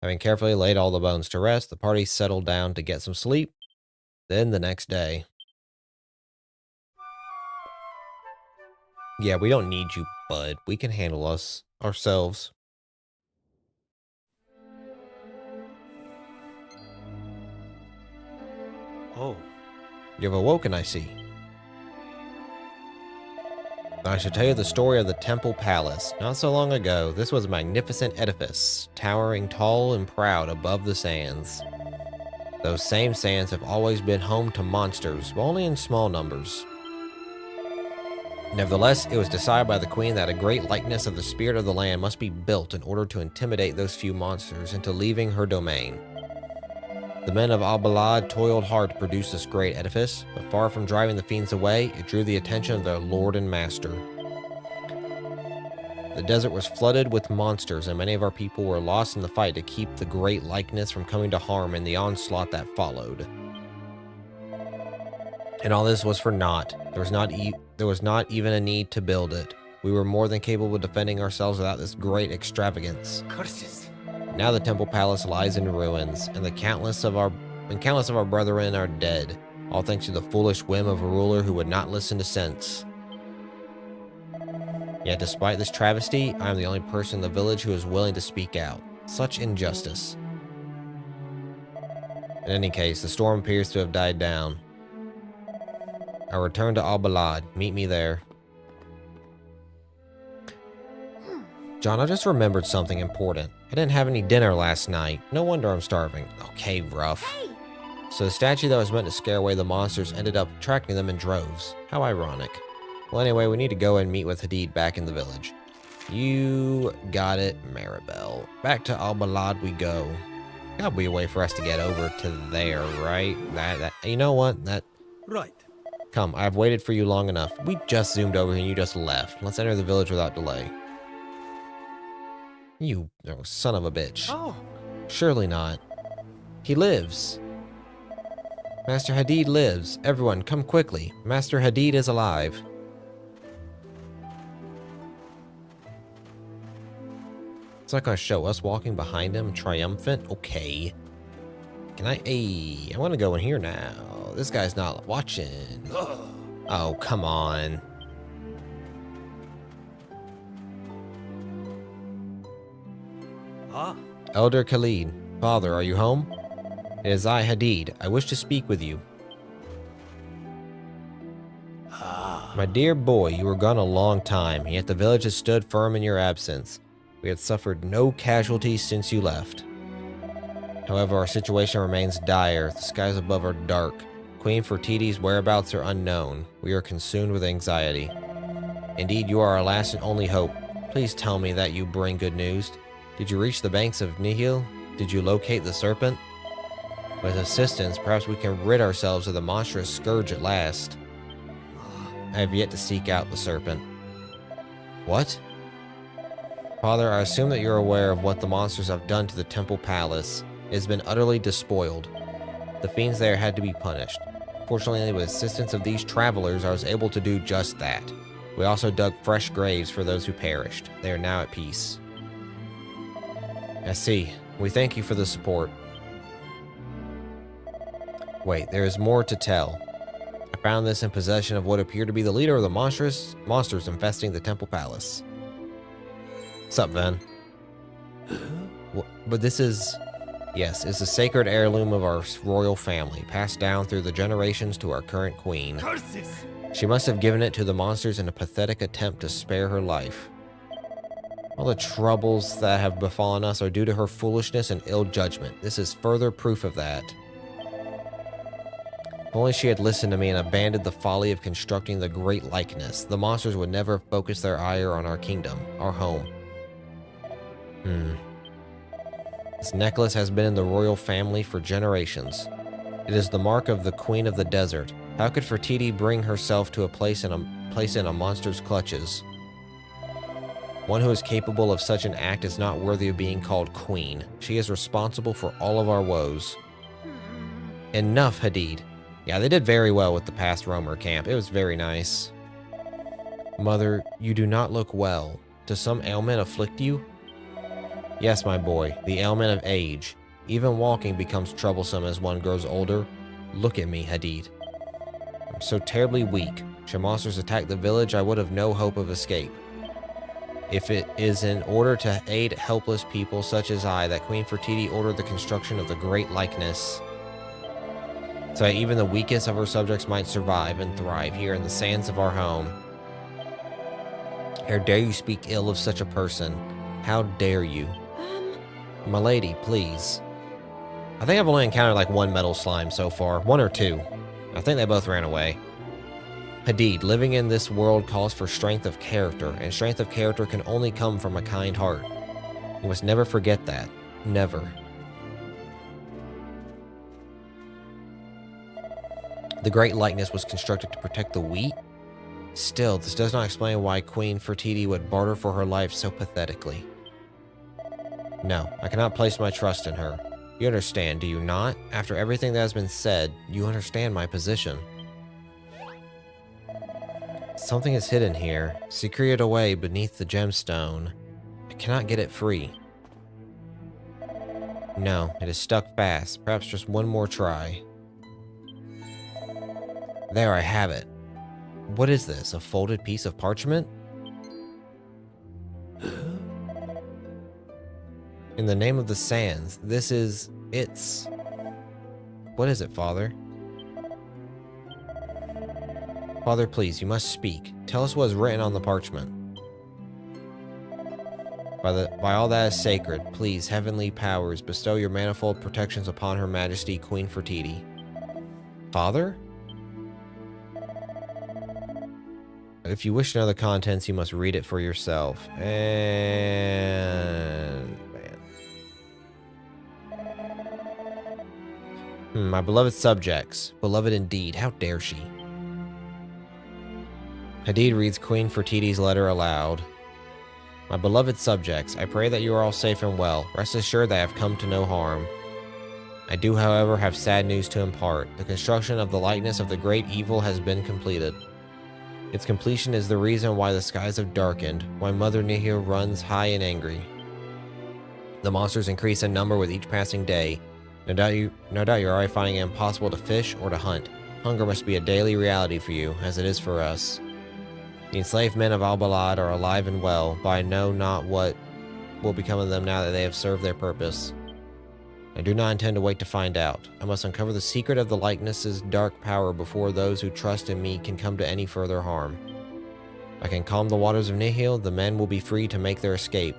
Having carefully laid all the bones to rest, the party settled down to get some sleep. Then the next day. Yeah, we don't need you, bud. We can handle us ourselves. Oh. You have awoken, I see. I should tell you the story of the Temple Palace. Not so long ago, this was a magnificent edifice, towering tall and proud above the sands. Those same sands have always been home to monsters, but only in small numbers. Nevertheless, it was decided by the Queen that a great likeness of the spirit of the land must be built in order to intimidate those few monsters into leaving her domain. The men of Al-Balad toiled hard to produce this great edifice, but far from driving the fiends away, it drew the attention of their lord and master. The desert was flooded with monsters, and many of our people were lost in the fight to keep the great likeness from coming to harm in the onslaught that followed. And all this was for naught. There was not even a need to build it. We were more than capable of defending ourselves without this great extravagance. Curses. Now the temple palace lies in ruins, and countless of our brethren are dead, all thanks to the foolish whim of a ruler who would not listen to sense. Yet despite this travesty, I am the only person in the village who is willing to speak out. Such injustice. In any case, the storm appears to have died down. I return to Al-Balad. Meet me there. John, I just remembered something important. I didn't have any dinner last night. No wonder I'm starving. Okay, rough. Hey. So the statue that was meant to scare away the monsters ended up attracting them in droves. How ironic. Well, anyway, we need to go and meet with Hadid back in the village. You got it, Maribel. Back to Al-Balad we go. Gotta be a way for us to get over to there, right? You know what? Right. Come, I've waited for you long enough. We just zoomed over here and you just left. Let's enter the village without delay. You son of a bitch. Oh. Surely not. He lives. Master Hadid lives. Everyone, come quickly. Master Hadid is alive. It's not gonna show us walking behind him, triumphant? Okay. Can I? Hey, I want to go in here now. This guy's not watching. Oh, come on. Ah. Elder Khalid, father, are you home? It is I, Hadid. I wish to speak with you. My dear boy, you were gone a long time, yet the village has stood firm in your absence. We have suffered no casualties since you left. However, our situation remains dire. The skies above are dark. Queen Fertiti's whereabouts are unknown. We are consumed with anxiety. Indeed, you are our last and only hope. Please tell me that you bring good news. Did you reach the banks of Nihil? Did you locate the Serpent? With assistance, perhaps we can rid ourselves of the monstrous scourge at last. I have yet to seek out the Serpent. What? Father, I assume that you're aware of what the monsters have done to the Temple Palace. It has been utterly despoiled. The fiends there had to be punished. Fortunately, with the assistance of these travelers, I was able to do just that. We also dug fresh graves for those who perished. They are now at peace. I see. We thank you for the support. Wait, there is more to tell. I found this in possession of what appeared to be the leader of the monsters infesting the Temple Palace. Sup, Ven? But this is... Yes, it's a sacred heirloom of our royal family, passed down through the generations to our current queen. Curses. She must have given it to the monsters in a pathetic attempt to spare her life. All the troubles that have befallen us are due to her foolishness and ill judgment. This is further proof of that. If only she had listened to me and abandoned the folly of constructing the great likeness, the monsters would never focus their ire on our kingdom, our home. This necklace has been in the royal family for generations. It is the mark of the Queen of the Desert. How could Fertiti bring herself to a place in a monster's clutches? One who is capable of such an act is not worthy of being called queen. She is responsible for all of our woes. Enough, Hadid. Yeah, they did very well with the past Roamer camp. It was very nice. Mother, you do not look well. Does some ailment afflict you? Yes, my boy, the ailment of age. Even walking becomes troublesome as one grows older. Look at me, Hadid. I'm so terribly weak. Should monsters attack the village, I would have no hope of escape. If it is in order to aid helpless people such as I that Queen Fertiti ordered the construction of the great likeness, so that even the weakest of her subjects might survive and thrive here in the sands of our home. How dare you speak ill of such a person? How dare you? My lady, please. I think I've only encountered like one metal slime so far. One or two. I think they both ran away. Hadid, living in this world calls for strength of character, and strength of character can only come from a kind heart. You must never forget that. Never. The great likeness was constructed to protect the wheat? Still, this does not explain why Queen Fertiti would barter for her life so pathetically. No, I cannot place my trust in her. You understand, do you not? After everything that has been said, you understand my position. Something is hidden here, secreted away beneath the gemstone. I cannot get it free. No, it is stuck fast. Perhaps just one more try. There, I have it. What is this? A folded piece of parchment? In the name of the sands, this is... it's... What is it, Father? Father, please, you must speak. Tell us what is written on the parchment. By all that is sacred, please, heavenly powers, bestow your manifold protections upon Her Majesty, Queen Fertiti. Father? If you wish to know the contents, you must read it for yourself. And... man. My beloved subjects. Beloved indeed. How dare she? Hadid reads Queen Fertiti's letter aloud. My beloved subjects, I pray that you are all safe and well. Rest assured that I have come to no harm. I do, however, have sad news to impart. The construction of the likeness of the great evil has been completed. Its completion is the reason why the skies have darkened, why Mother Nihil runs high and angry. The monsters increase in number with each passing day. No doubt you're already finding it impossible to fish or to hunt. Hunger must be a daily reality for you, as it is for us. The enslaved men of Al-Balad are alive and well, but I know not what will become of them now that they have served their purpose. I do not intend to wait to find out. I must uncover the secret of the likeness's dark power before those who trust in me can come to any further harm. If I can calm the waters of Nihil, the men will be free to make their escape.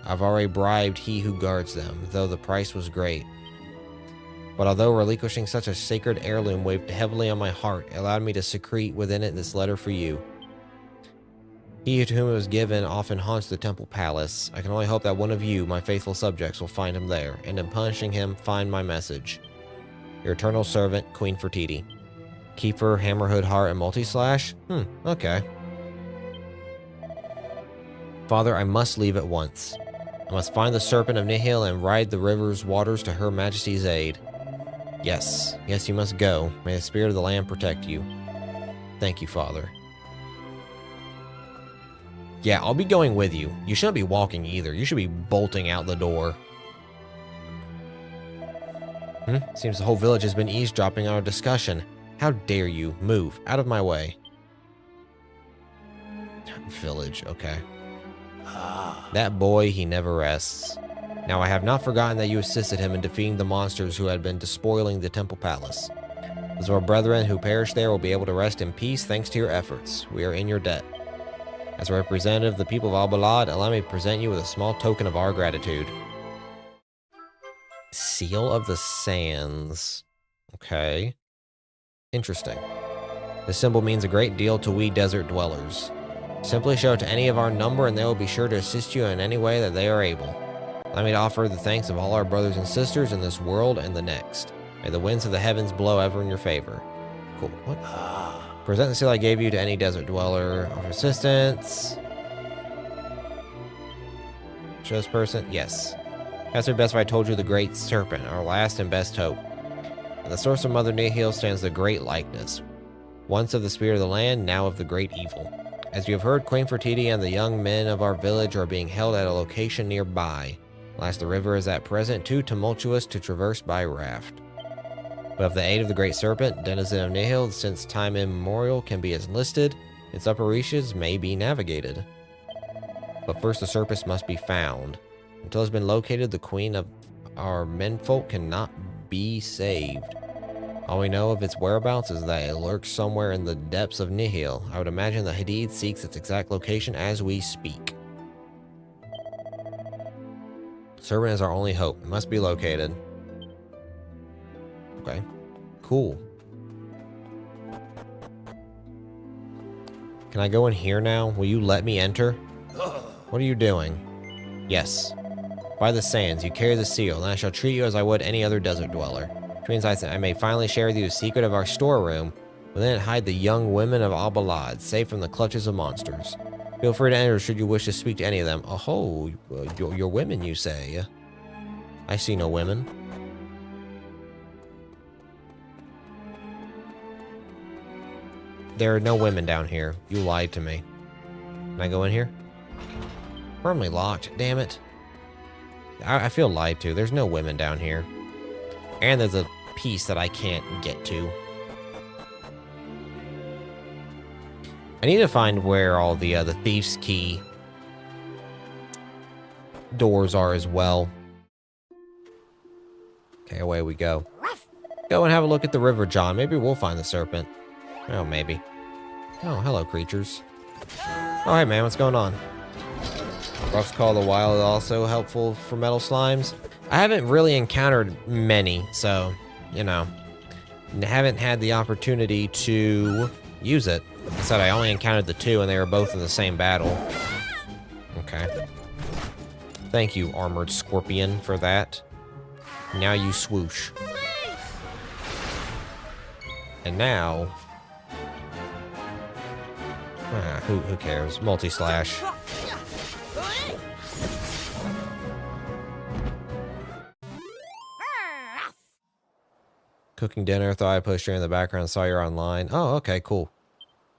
I've already bribed he who guards them, though the price was great. But although relinquishing such a sacred heirloom weighed heavily on my heart, it allowed me to secrete within it this letter for you. He to whom it was given often haunts the temple palace. I can only hope that one of you, my faithful subjects, will find him there, and in punishing him, find my message. Your eternal servant, Queen Fertiti. Keeper, Hammerhood Heart, and Multislash? Okay. Father, I must leave at once. I must find the Serpent of Nihil and ride the river's waters to Her Majesty's aid. Yes, you must go. May the spirit of the land protect you. Thank you, Father. Yeah, I'll be going with you. You shouldn't be walking either. You should be bolting out the door. Seems the whole village has been eavesdropping on our discussion. How dare you? Move. Out of my way. Village, okay. That boy, he never rests. Now I have not forgotten that you assisted him in defeating the monsters who had been despoiling the temple palace. Those of our brethren who perished there will be able to rest in peace thanks to your efforts. We are in your debt. As a representative of the people of Al-Balad, allow me to present you with a small token of our gratitude. Seal of the Sands. Okay. Interesting. This symbol means a great deal to we desert dwellers. Simply show it to any of our number and they will be sure to assist you in any way that they are able. Allow me to offer the thanks of all our brothers and sisters in this world and the next. May the winds of the heavens blow ever in your favor. Cool. What? Present the seal I gave you to any desert dweller. Offer assistance. Show this person? Yes. That's the best if I told you the great Serpent, our last and best hope. At the source of Mother Nihil stands the great likeness. Once of the spirit of the land, now of the great evil. As you have heard, Queen Fertiti and the young men of our village are being held at a location nearby. Alas, the river is at present too tumultuous to traverse by raft. But with the aid of the Great Serpent, denizen of Nihil, since time immemorial can be enlisted, its upper reaches may be navigated. But first the Serpent must be found. Until it's been located, the queen of our menfolk cannot be saved. All we know of its whereabouts is that it lurks somewhere in the depths of Nihil. I would imagine the Hadid seeks its exact location as we speak. Serpent is our only hope. It must be located. Okay. Cool. Can I go in here now? Will you let me enter? What are you doing? Yes. By the sands, you carry the seal, and I shall treat you as I would any other desert dweller. Which means I may finally share with you the secret of our storeroom. Within it hide the young women of Al-Balad, safe from the clutches of monsters. Feel free to enter should you wish to speak to any of them. Oh, you're women, you say? I see no women. There are no women down here. You lied to me. Can I go in here? Firmly locked. Damn it. I feel lied to. There's no women down here. And there's a piece that I can't get to. I need to find where all the Thief's Key doors are as well. Okay, away we go. Go and have a look at the river, John. Maybe we'll find the serpent. Oh, maybe. Oh, hello, creatures. Oh, hey, man, what's going on? Ruff's Call of the Wild also helpful for metal slimes. I haven't really encountered many, so, you know, haven't had the opportunity to use it. I said I only encountered the two, and they were both in the same battle. Okay. Thank you, Armored Scorpion, for that. Now you swoosh. And now... who cares? Multi-slash. Cooking dinner, thought I pushed you in the background, saw you're online. Oh, okay, cool.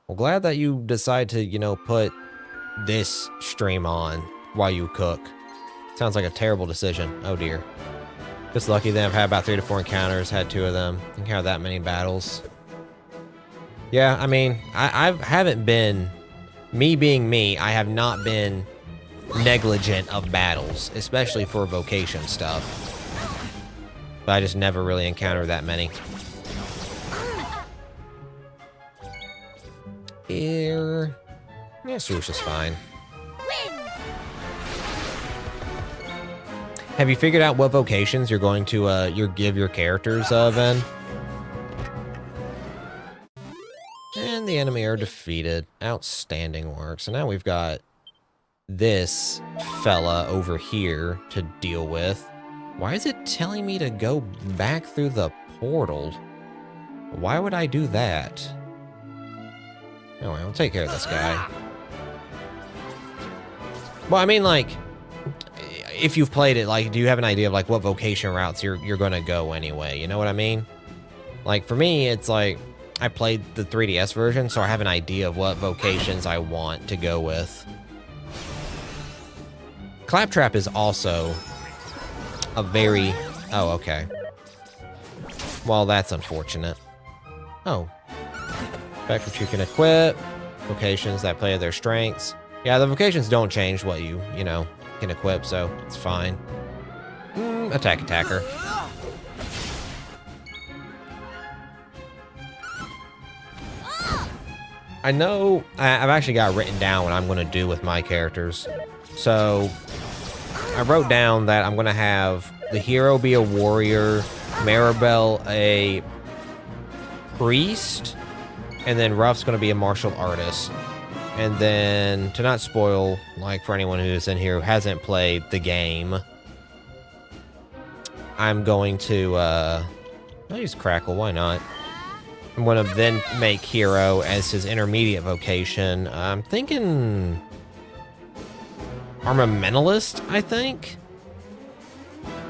Well, glad that you decide to, you know, put this stream on while you cook. Sounds like a terrible decision. Oh, dear. Just lucky then I've had about 3 to 4 encounters, had 2 of them. Didn't have that many battles. Yeah, I mean, I haven't been... Me being me, I have not been negligent of battles, especially for vocation stuff. But I just never really encountered that many. Here... Yeah, swoosh is fine. Have you figured out what vocations you're going to give your characters, Ven? And the enemy are defeated. Outstanding work. So now we've got this fella over here to deal with. Why is it telling me to go back through the portal? Why would I do that? Anyway, we'll take care of this guy. Well, I mean, like, if you've played it, like, do you have an idea of, like, what vocation routes you're gonna go anyway? You know what I mean? Like, for me, it's like, I played the 3DS version, so I have an idea of what vocations I want to go with. Claptrap is also a very... Oh, okay. Well, that's unfortunate. Oh. Effect which you can equip. Vocations that play to their strengths. Yeah, the vocations don't change what you know, can equip, so it's fine. Attack attacker. I know I've actually got written down what I'm going to do with my characters. So I wrote down that I'm going to have the hero be a warrior, Maribel a priest, and then Ruff's going to be a martial artist. And then, to not spoil, like for anyone who's in here who hasn't played the game, I'm going to, I'll use Crackle, why not? I'm going to then make Hero as his intermediate vocation. I'm thinking Armamentalist, I think?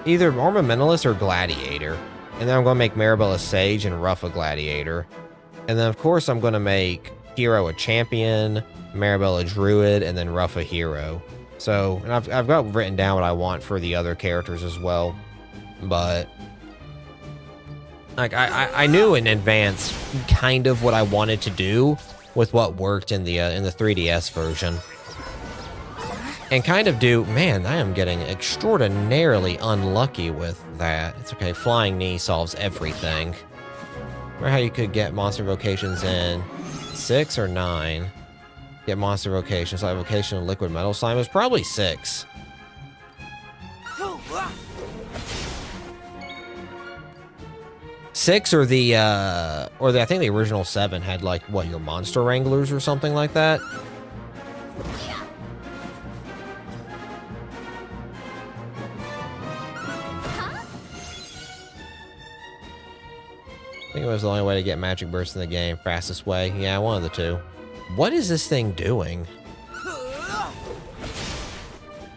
Either Armamentalist or Gladiator. And then I'm going to make Maribel a Sage and Ruff a Gladiator. And then, of course, I'm going to make Hero a Champion, Maribel a Druid, and then Ruff a Hero. So, and I've got written down what I want for the other characters as well. But like I knew in advance kind of what I wanted to do with what worked in the 3DS version. And kind of do, man, I am getting extraordinarily unlucky with that. It's okay, flying knee solves everything. Remember how you could get monster vocations in 6 or 9? Get monster vocations, like vocation of liquid metal slime. It was probably 6. Six or I think the original 7 had like what, your monster wranglers or something like that. I think it was the only way to get magic burst in the game. Fastest way. Yeah, one of the two. What is this thing doing?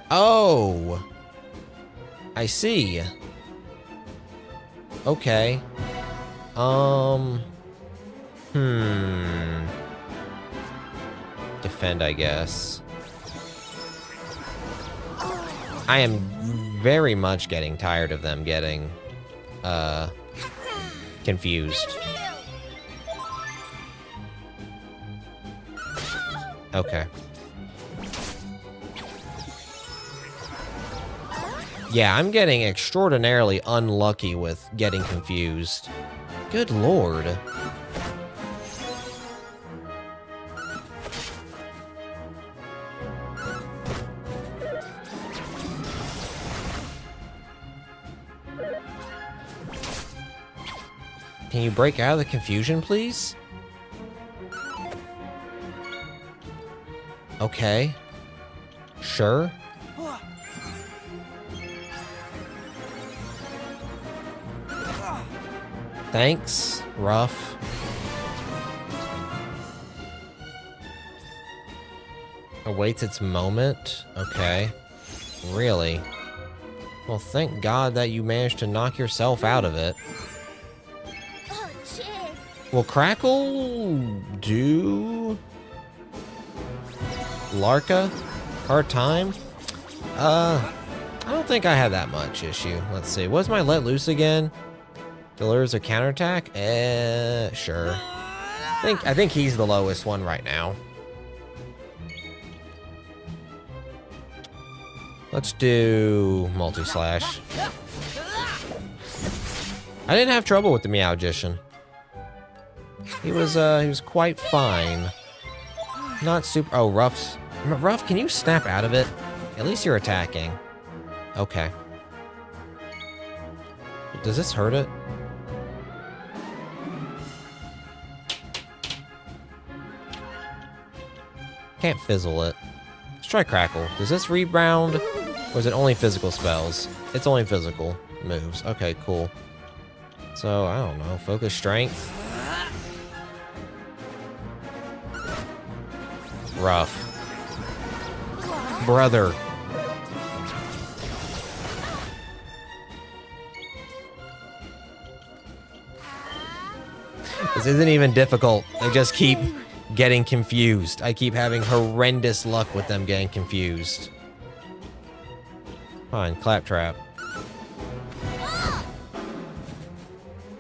Oh! I see. Okay. Defend, I guess. I am very much getting tired of them getting, confused. Okay. Yeah, I'm getting extraordinarily unlucky with getting confused. Good lord. Can you break out of the confusion, please? Okay. Sure. Thanks, rough. Awaits its moment? Okay. Really? Well, thank God that you managed to knock yourself out of it. Will Crackle do Larka? Hard time? I don't think I had that much issue. Let's see. What's my let loose again? Delivers a counterattack? Sure. I think he's the lowest one right now. Let's do multi-slash. I didn't have trouble with the Meowgician. He was quite fine. Not super. Oh, Ruff, can you snap out of it? At least you're attacking. Okay. Does this hurt it? Can't fizzle it. Let's try Crackle. Does this rebound? Or is it only physical spells? It's only physical moves. Okay, cool. So, I don't know. Focus strength. Rough. Brother. This isn't even difficult. I just keep getting confused. I keep having horrendous luck with them getting confused. Fine, Claptrap.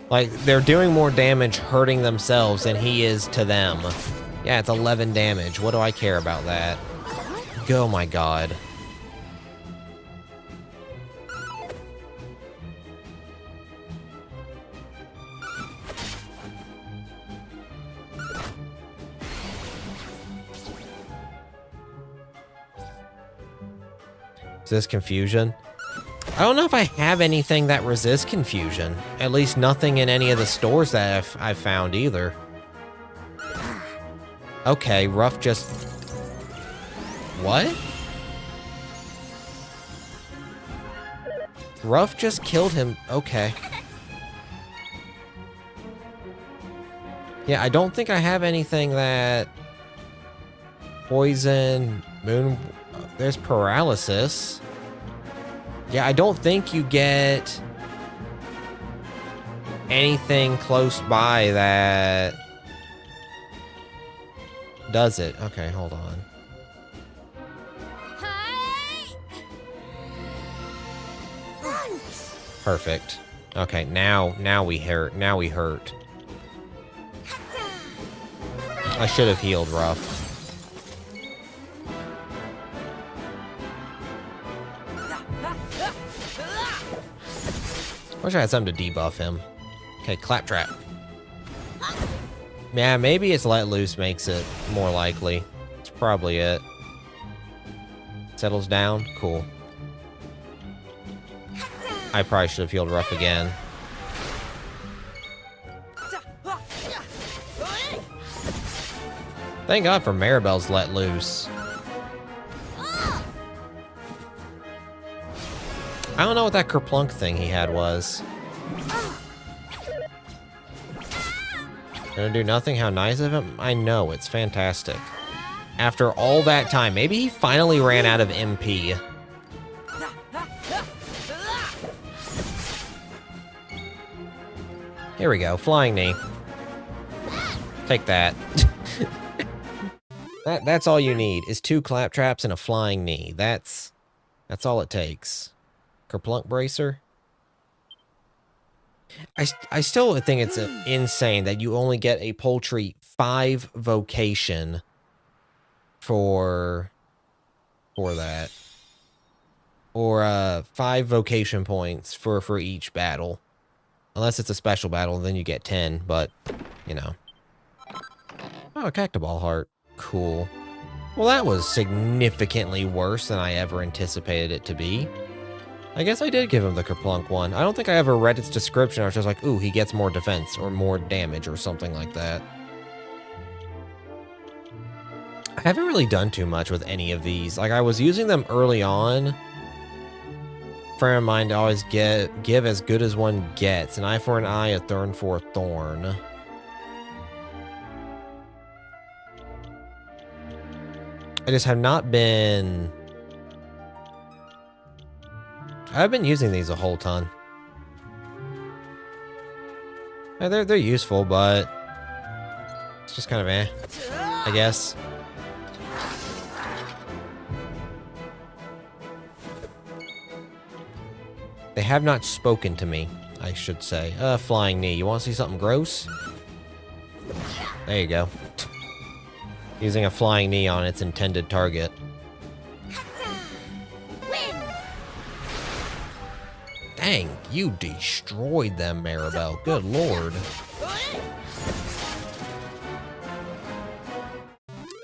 Like, they're doing more damage hurting themselves than he is to them. Yeah, it's 11 damage. What do I care about that? Oh my god. Is this confusion? I don't know if I have anything that resists confusion. At least nothing in any of the stores that I've found either. Okay, Ruff just... What? Ruff just killed him. Okay. Yeah, I don't think I have anything that... Poison, moon... There's paralysis. Yeah, I don't think you get anything close by that does it. Okay, hold on. Perfect. Okay, now we hurt. Now we hurt. I should have healed Ruff. Wish I had something to debuff him. Okay, Claptrap. Yeah, maybe it's Let Loose makes it more likely. It's probably it. Settles down? Cool. I probably should have healed Ruff again. Thank God for Maribel's Let Loose. I don't know what that kerplunk thing he had was. Gonna do nothing? How nice of him? I know, it's fantastic. After all that time, maybe he finally ran out of MP. Here we go, flying knee. Take that. That's all you need, is 2 claptraps and a flying knee. That's all it takes. Kerplunk bracer. I still think it's insane that you only get a paltry 5 vocation for that. Or 5 vocation points for each battle. Unless it's a special battle, then you get 10, but, you know. Oh, a Cactoball heart. Cool. Well, that was significantly worse than I ever anticipated it to be. I guess I did give him the Kerplunk one. I don't think I ever read its description. I was just like, ooh, he gets more defense or more damage or something like that. I haven't really done too much with any of these. Like, I was using them early on. Friend of mine to always give as good as one gets. An eye for an eye, a thorn for a thorn. I just have not been... I've been using these a whole ton. Yeah, they're useful, but... It's just kind of eh, I guess. They have not spoken to me, I should say. Flying knee. You want to see something gross? There you go. Using a flying knee on its intended target. Dang, you destroyed them, Maribel. Good lord.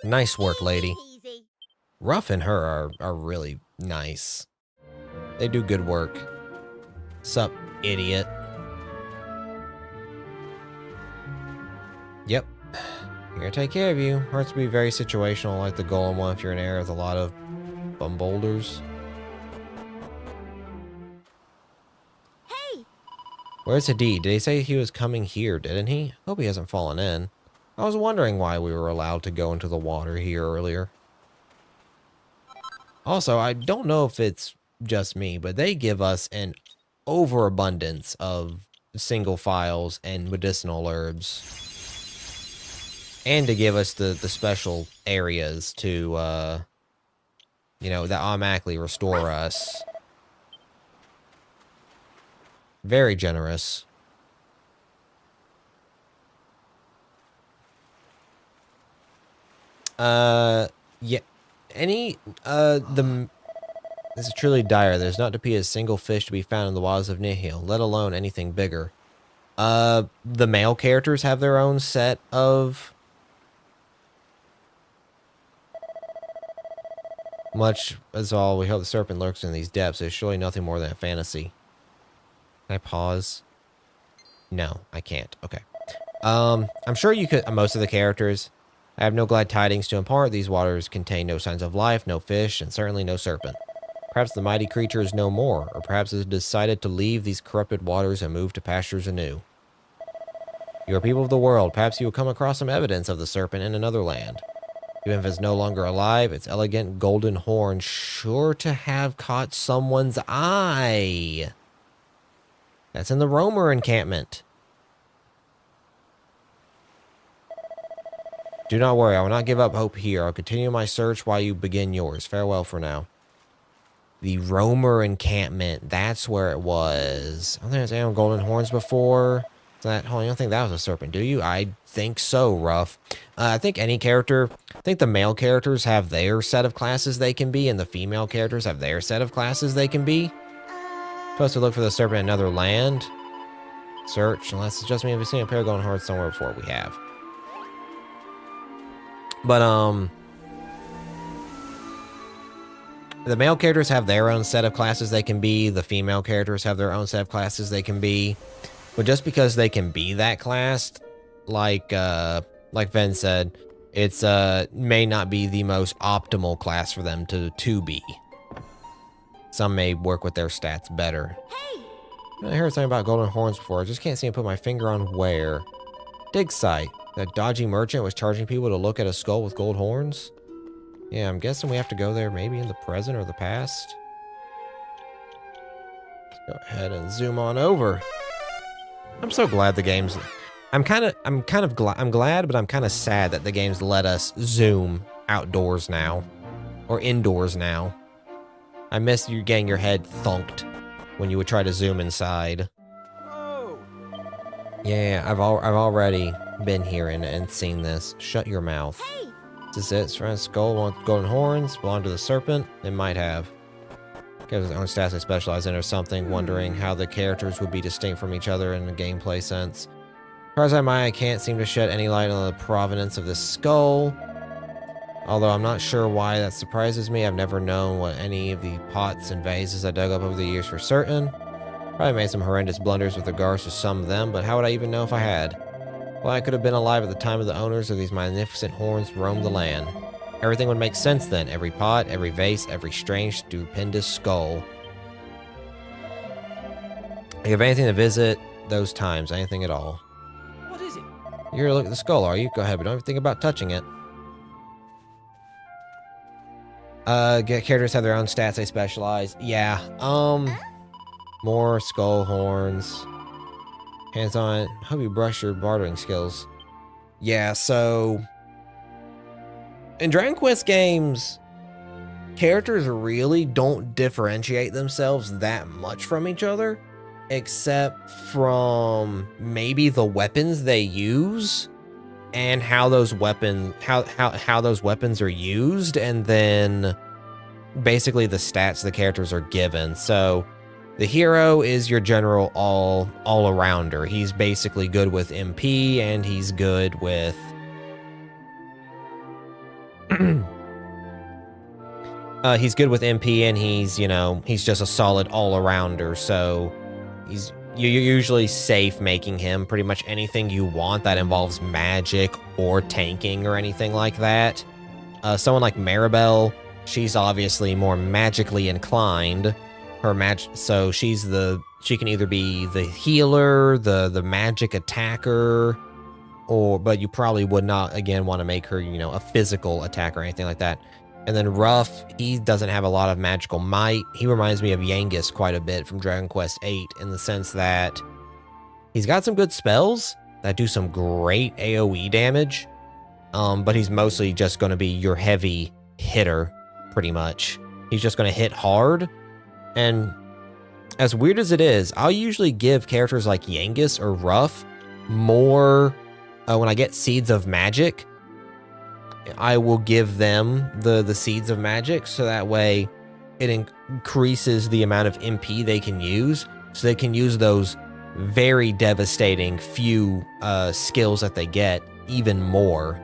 Nice work, lady. Ruff and her are really nice. They do good work. Sup, idiot. Yep. Here to take care of you. Hurts to be very situational like the golem one if you're in an area with a lot of bum boulders. Hey! Where's Hadid? Did he say he was coming here, didn't he? Hope he hasn't fallen in. I was wondering why we were allowed to go into the water here earlier. Also, I don't know if it's just me, but they give us an overabundance of single files and medicinal herbs. And to give us the special areas to, you know, that automatically restore us. Very generous. Yeah. This is truly dire. There's not to be a single fish to be found in the waters of Nihil, let alone anything bigger. The male characters have their own set of... Much as all, we hope the serpent lurks in these depths. It's surely nothing more than a fantasy. Can I pause? No, I can't. Okay. I'm sure you could... most of the characters... I have no glad tidings to impart. These waters contain no signs of life, no fish, and certainly no serpent. Perhaps the mighty creature is no more, or perhaps it has decided to leave these corrupted waters and move to pastures anew. You are people of the world. Perhaps you will come across some evidence of the serpent in another land. Even if it's no longer alive, its elegant golden horn sure to have caught someone's eye. That's in the Roamer encampment. Do not worry, I will not give up hope here. I'll continue my search while you begin yours. Farewell for now. The Roamer encampment. That's where it was. I don't think there's any golden horns before. That, oh, you don't think that was a serpent, do you? I think so, Rough. I think any character, I think the male characters have their set of classes they can be, and the female characters have their set of classes they can be. Supposed to look for the serpent in another land. Search, unless it's just me. If we've seen a pair of golden horns somewhere before, we have. But, the male characters have their own set of classes they can be. The female characters have their own set of classes they can be. But just because they can be that class, like Ven said, it's may not be the most optimal class for them to be. Some may work with their stats better. Hey! I heard something about golden horns before. I just can't seem to put my finger on where. Dig site. That dodgy merchant was charging people to look at a skull with gold horns. Yeah, I'm guessing we have to go there maybe in the present or the past. Let's go ahead and zoom on over. I'm so glad the game's... I'm glad, but I'm kind of sad that the game's let us zoom outdoors now. Or indoors now. I miss you getting your head thunked when you would try to zoom inside. Oh. Yeah, I've already been here and seen this. Shut your mouth. Hey. This is it. Surrounded skull with golden horns. Belong to the serpent. It might have. Gives its own stats they specialize in or something, wondering how the characters would be distinct from each other in a gameplay sense. As far as I can't seem to shed any light on the provenance of this skull. Although I'm not sure why that surprises me. I've never known what any of the pots and vases I dug up over the years for certain. Probably made some horrendous blunders with regards to some of them, but how would I even know if I had? Well, I could have been alive at the time of the owners of these magnificent horns roamed the land. Everything would make sense then. Every pot, every vase, every strange, stupendous skull. You have anything to visit those times, anything at all. What is it? You're here to look at the skull, are you? Go ahead, but don't even think about touching it. Characters have their own stats they specialize. Yeah, more skull horns. Hands on. Hope you brush your bartering skills. Yeah, so... in Dragon Quest games, characters really don't differentiate themselves that much from each other, except from maybe the weapons they use and how those weapons how those weapons are used, and then basically the stats the characters are given. So the hero is your general all-arounder. He's basically good with MP, and he's good with he's good with MP, and he's, you know, he's just a solid all-arounder, so you're usually safe making him pretty much anything you want that involves magic or tanking or anything like that. Someone like Maribel, she's obviously more magically inclined. So she can either be the healer, the magic attacker, but you probably would not, again, want to make her, you know, a physical attacker or anything like that. And then Ruff, he doesn't have a lot of magical might. He reminds me of Yangus quite a bit from Dragon Quest VIII in the sense that he's got some good spells that do some great AoE damage, but he's mostly just going to be your heavy hitter, pretty much. He's just going to hit hard, and as weird as it is, I'll usually give characters like Yangus or Ruff more... when I get Seeds of Magic, I will give them the Seeds of Magic, so that way it increases the amount of MP they can use, so they can use those very devastating few skills that they get even more.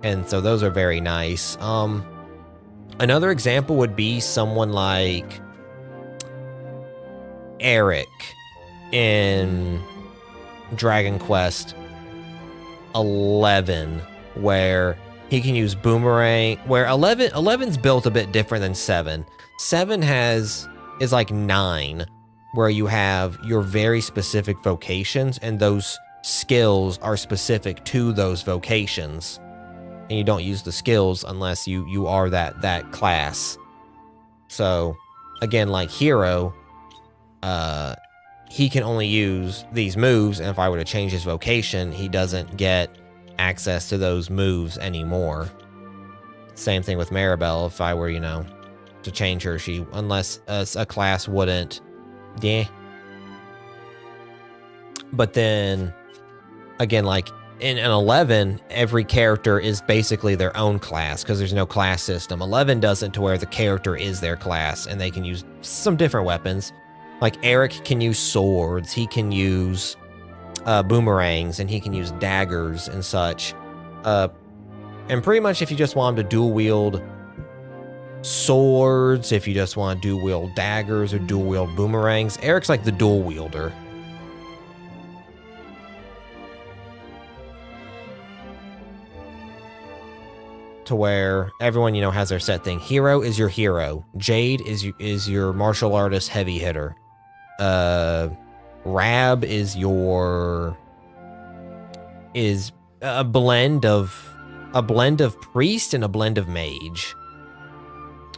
And so those are very nice. Another example would be someone like Eric in Dragon Quest 11, where he can use boomerang, where 11's built a bit different than 7. 7 is like 9, where you have your very specific vocations, and those skills are specific to those vocations. And you don't use the skills unless you are that class. So, again, like Hero, he can only use these moves, and if I were to change his vocation, he doesn't get access to those moves anymore. Same thing with Maribel. If I were, you know, to change her, unless a class wouldn't. Yeah. But then, again, like in an 11, every character is basically their own class because there's no class system. 11 doesn't, to where the character is their class and they can use some different weapons. Like Eric can use swords, he can use boomerangs, and he can use daggers and such. And pretty much if you just want him to dual wield swords, if you just want to dual wield daggers or dual wield boomerangs, Eric's like the dual wielder. To where everyone, has their set thing. Hero is your hero. Jade is your martial artist heavy hitter. Rab is a blend of priest and a blend of mage.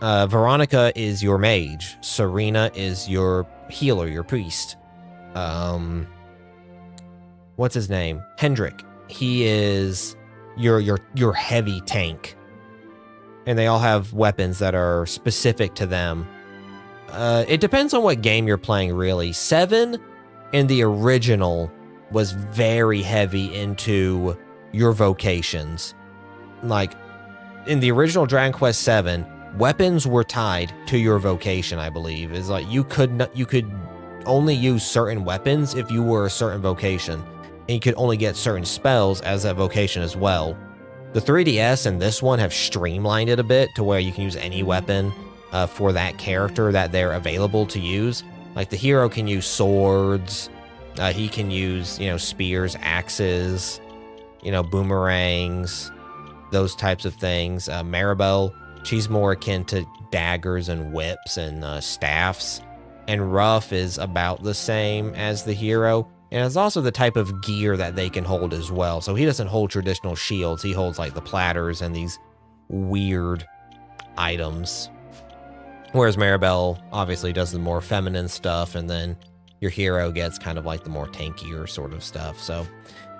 Veronica is your mage. Serena is your healer, your priest. What's his name? Hendrik. He is your heavy tank. And they all have weapons that are specific to them. It depends on what game you're playing, really. 7 in the original was very heavy into your vocations. Like, in the original Dragon Quest VII, weapons were tied to your vocation, I believe. It's like you could only use certain weapons if you were a certain vocation. And you could only get certain spells as that vocation as well. The 3DS and this one have streamlined it a bit to where you can use any weapon for that character that they're available to use. Like the hero can use swords, he can use, spears, axes, boomerangs, those types of things. Maribel, she's more akin to daggers and whips and staffs. And Ruff is about the same as the hero. And it's also the type of gear that they can hold as well. So he doesn't hold traditional shields. He holds like the platters and these weird items. Whereas Maribel obviously does the more feminine stuff. And then your hero gets kind of like the more tankier sort of stuff. So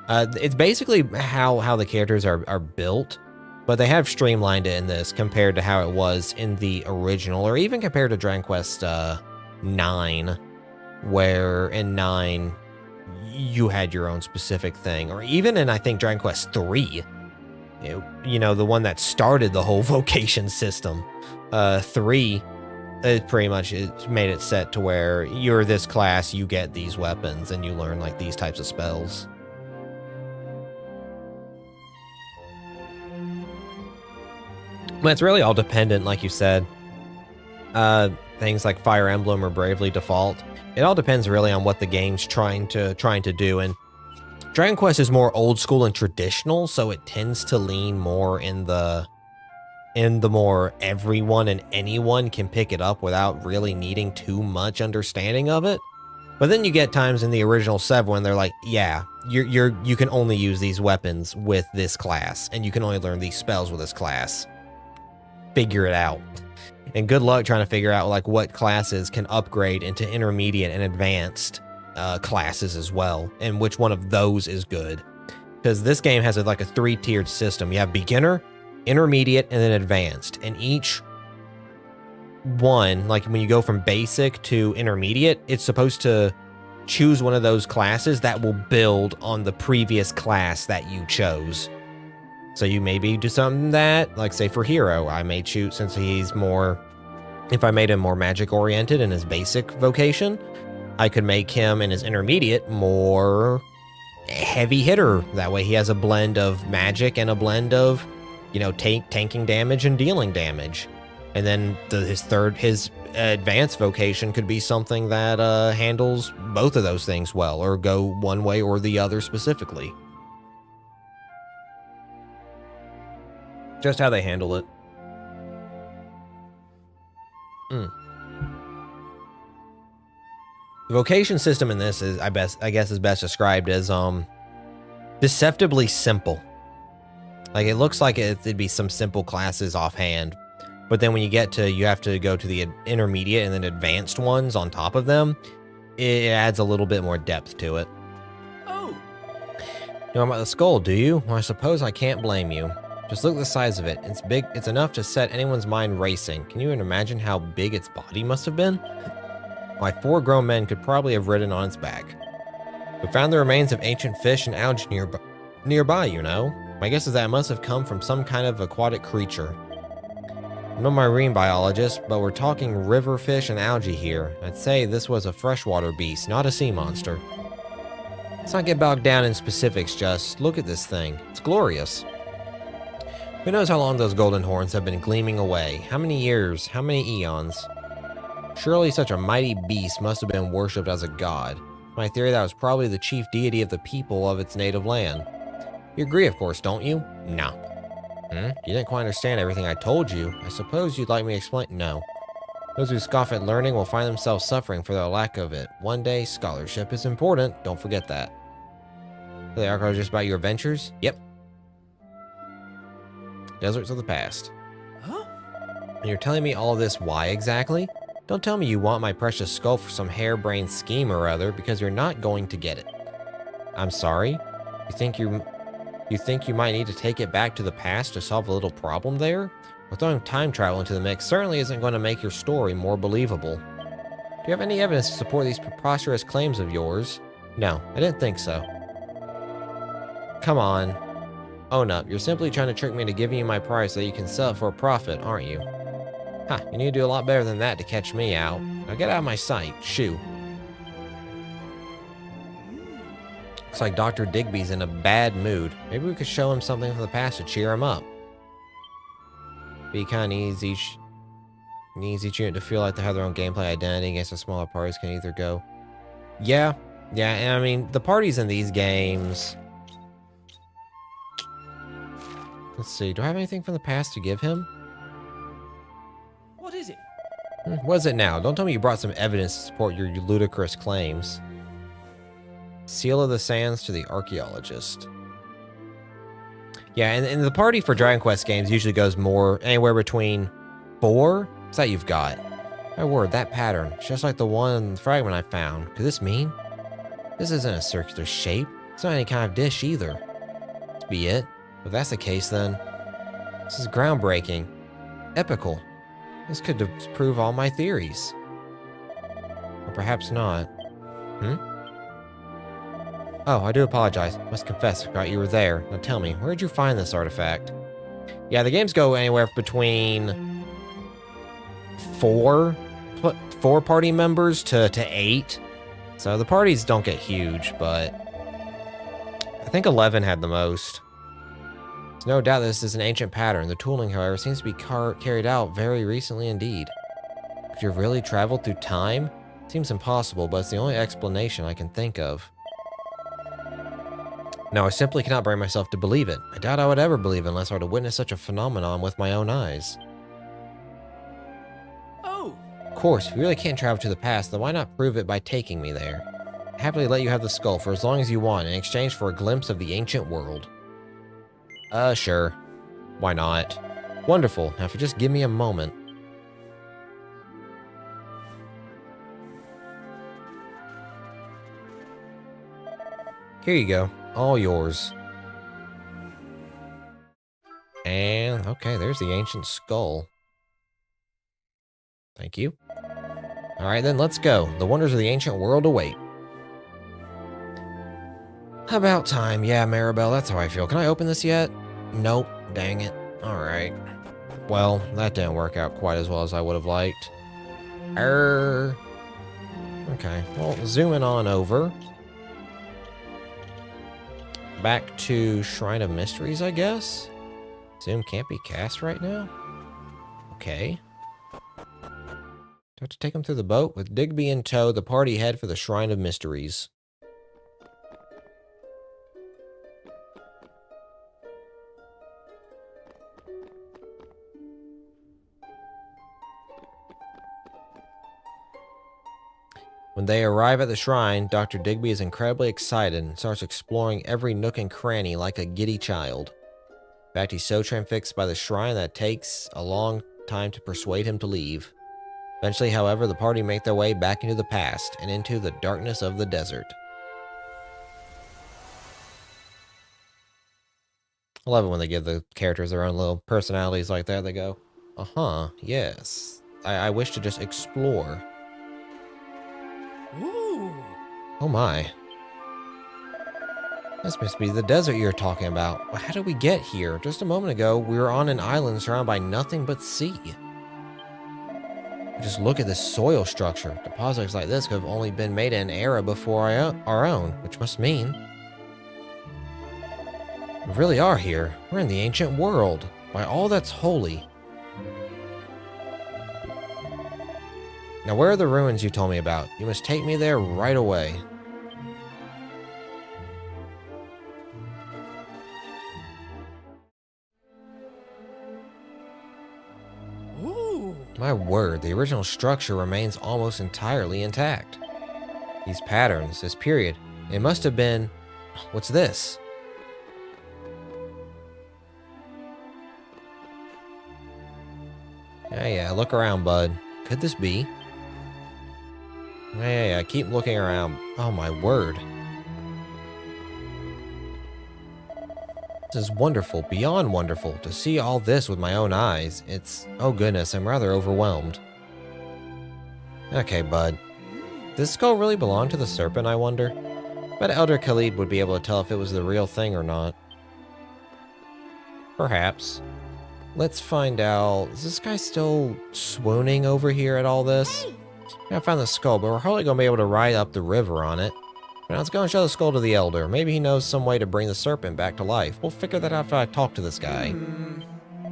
it's basically how the characters are built. But they have streamlined it in this compared to how it was in the original. Or even compared to Dragon Quest 9. Where in 9... you had your own specific thing, or even in, I think, Dragon Quest 3, the one that started the whole vocation system. 3, it pretty much made it set to where you're this class, you get these weapons, and you learn like these types of spells. But it's really all dependent, like you said. Things like Fire Emblem or Bravely Default. It all depends really on what the game's trying to do. And Dragon Quest is more old school and traditional, so it tends to lean more in the more everyone and anyone can pick it up without really needing too much understanding of it. But then you get times in the original 7 when they're like, yeah, you can only use these weapons with this class, and you can only learn these spells with this class. Figure it out. And good luck trying to figure out like what classes can upgrade into intermediate and advanced classes as well, and which one of those is good. Because this game has like a 3-tiered system. You have beginner, intermediate, and then advanced. And each one, like when you go from basic to intermediate, it's supposed to choose one of those classes that will build on the previous class that you chose. So you maybe do something that, like say for hero, I may choose, since he's more, if I made him more magic oriented in his basic vocation, I could make him in his intermediate more heavy hitter. That way he has a blend of magic and a blend of, tanking damage and dealing damage. And then his advanced vocation could be something that handles both of those things well, or go one way or the other specifically. Just how they handle it. The vocation system in this is, I guess, is best described as deceptively simple. Like it looks like it'd be some simple classes offhand, but then when you have to go to the intermediate and then advanced ones on top of them, it adds a little bit more depth to it. Oh, you know about the skull, do you? Well, I suppose I can't blame you. Just look at the size of it. It's big. It's enough to set anyone's mind racing. Can you even imagine how big its body must have been? Like 4 grown men could probably have ridden on its back. We found the remains of ancient fish and algae nearby, you know. My guess is that it must have come from some kind of aquatic creature. I'm no marine biologist, but we're talking river fish and algae here. I'd say this was a freshwater beast, not a sea monster. Let's not get bogged down in specifics, just look at this thing. It's glorious. Who knows how long those golden horns have been gleaming away? How many years? How many eons? Surely such a mighty beast must have been worshipped as a god. My theory that was probably the chief deity of the people of its native land. You agree, of course, don't you? No. You didn't quite understand everything I told you. I suppose you'd like me to explain? No. Those who scoff at learning will find themselves suffering for their lack of it. One day, scholarship is important. Don't forget that. So the article is just about your adventures? Yep. Deserts of the past. Huh? And you're telling me all this why exactly? Don't tell me you want my precious skull for some harebrained scheme or other, because you're not going to get it. I'm sorry? You think you might need to take it back to the past to solve a little problem there? Well, throwing time travel into the mix certainly isn't going to make your story more believable. Do you have any evidence to support these preposterous claims of yours? No, I didn't think so. Come on. Own up. You're simply trying to trick me into giving you my price so that you can sell it for a profit, aren't you? Huh, you need to do a lot better than that to catch me out. Now get out of my sight. Shoo. Looks like Dr. Digby's in a bad mood. Maybe we could show him something from the past to cheer him up. Be kind of easy. Needs each unit to feel like they have their own gameplay identity against the smaller parties can either go. Yeah, and I mean, the parties in these games... Let's see, do I have anything from the past to give him? What is it? What is it now? Don't tell me you brought some evidence to support your ludicrous claims. Seal of the Sands to the Archaeologist. Yeah, and the party for Dragon Quest games usually goes anywhere between 4? What's that you've got? My word, that pattern. It's just like the one fragment I found. Could this mean? This isn't a circular shape. It's not any kind of dish either. This be it. If that's the case, then this is groundbreaking. Epical. This could disprove all my theories. Or perhaps not. Oh, I do apologize. Must confess, I forgot you were there. Now tell me, where'd you find this artifact? Yeah, the games go anywhere between 4 party members to 8. So the parties don't get huge, but I think 11 had the most. There's no doubt this is an ancient pattern. The tooling, however, seems to be carried out very recently indeed. Could you have really traveled through time? Seems impossible, but it's the only explanation I can think of. No, I simply cannot bring myself to believe it. I doubt I would ever believe it unless I were to witness such a phenomenon with my own eyes. Oh! Of course, if you really can't travel to the past, then why not prove it by taking me there? I'd happily let you have the skull for as long as you want in exchange for a glimpse of the ancient world. Sure. Why not? Wonderful. Now if you just give me a moment. Here you go. All yours. And, okay, there's the ancient skull. Thank you. Alright then, let's go. The wonders of the ancient world await. About time. Yeah, Maribel, that's how I feel. Can I open this yet? Nope. Dang it. Alright. Well, that didn't work out quite as well as I would have liked. Okay, well, zooming on over. Back to Shrine of Mysteries, I guess? Zoom can't be cast right now? Okay. Do I have to take him through the boat? With Digby in tow, the party head for the Shrine of Mysteries. When they arrive at the shrine, Dr. Digby is incredibly excited and starts exploring every nook and cranny like a giddy child. In fact, he's so transfixed by the shrine that it takes a long time to persuade him to leave. Eventually, however, the party make their way back into the past and into the darkness of the desert. I love it when they give the characters their own little personalities like that. They go, uh-huh, yes. I wish to just explore. Ooh. Oh my. This must be the desert you're talking about. Well, how did we get here? Just a moment ago, we were on an island surrounded by nothing but sea. Just look at this soil structure. Deposits like this could have only been made in an era before our own, which must mean we really are here. We're in the ancient world. By all that's holy. Now, where are the ruins you told me about? You must take me there right away. Ooh. My word, the original structure remains almost entirely intact. These patterns, this period, it must have been... What's this? Yeah, look around, bud. Could this be? Yeah, keep looking around. Oh my word. This is wonderful, beyond wonderful. To see all this with my own eyes, it's... Oh goodness, I'm rather overwhelmed. Okay, bud. Does this skull really belong to the Serpent, I wonder? But Elder Khalid would be able to tell if it was the real thing or not. Perhaps. Let's find out. Is this guy still swooning over here at all this? I found the skull, but we're hardly going to be able to ride up the river on it. Now let's go and show the skull to the Elder. Maybe he knows some way to bring the Serpent back to life. We'll figure that out after I talk to this guy.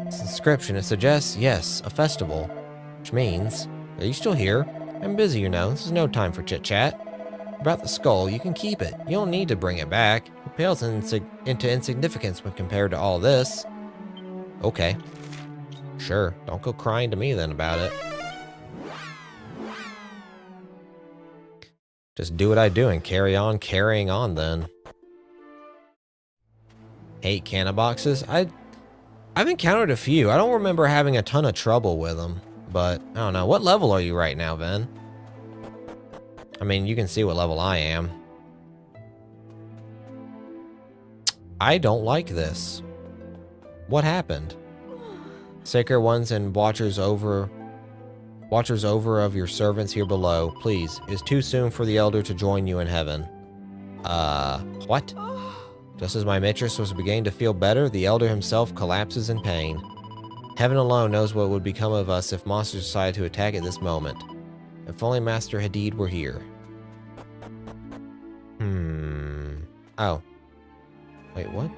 This inscription, it suggests, yes, a festival. Which means, are you still here? I'm busy, you know. This is no time for chit-chat. About the skull, you can keep it. You don't need to bring it back. It pales into insignificance when compared to all this. Okay. Sure. Don't go crying to me then about it. Just do what I do and carry on carrying on then. 8 canna boxes? I've encountered a few. I don't remember having a ton of trouble with them. But, I don't know. What level are you right now, Ben? I mean, you can see what level I am. I don't like this. What happened? Sacred ones and watchers over of your servants here below, please. It is too soon for the Elder to join you in heaven. What? Just as my mistress was beginning to feel better, the Elder himself collapses in pain. Heaven alone knows what would become of us if monsters decided to attack at this moment. If only Master Hadid were here. Oh. Wait, what?